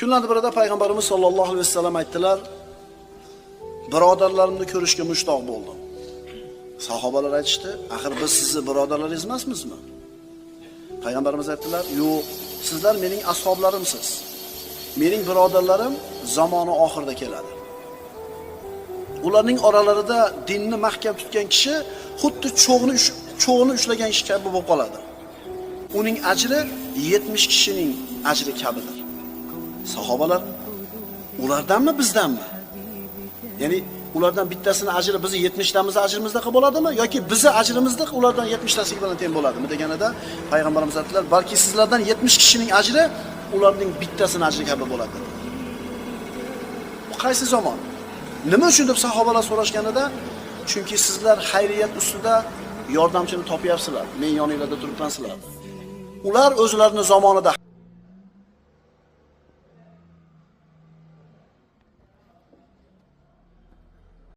Kunlarda birida payg'ambarimiz sollallohu alayhi vasallam aytdilar: "Birodarlarimni ko'rishga mushtoq bo'ldim." Sahobalar aytishdi: "Axir biz sizni birodarlaringiz emasmizmi?" Payg'ambarimiz aytdilar: "Yo'q, sizlar mening ashoblarimsiz. Mening birodarlarim zamoni oxirida keladi. Ularning oralarida dinni mahkam tutgan kishi xuddi cho'g'ni ushlagan kishi kabi bo'lib qoladi. Uning ajri 70 kishining ajri kabidir." Sahobalar: "Ulardanmi, bizdanmi?" Ya'ni ulardan bittasini ajri bizni 70 tamiz ajrimizda qilib bo'ladimi yoki bizni ajrimizda ulardan 70 tasi bilan teng bo'ladimi deganida payg'ambarimiz aytdilar: "Balki sizlardan 70 kishining ajri ularning bittasini ajri kabi bo'ladi." Bu qaysi zamon? Nima uchun deb sahobalar so'rashganida, chunki sizlar xayriyat ustida yordamchini topyapsizlar, men yoningizda turibmansizlar. Ular o'zlarining zamonida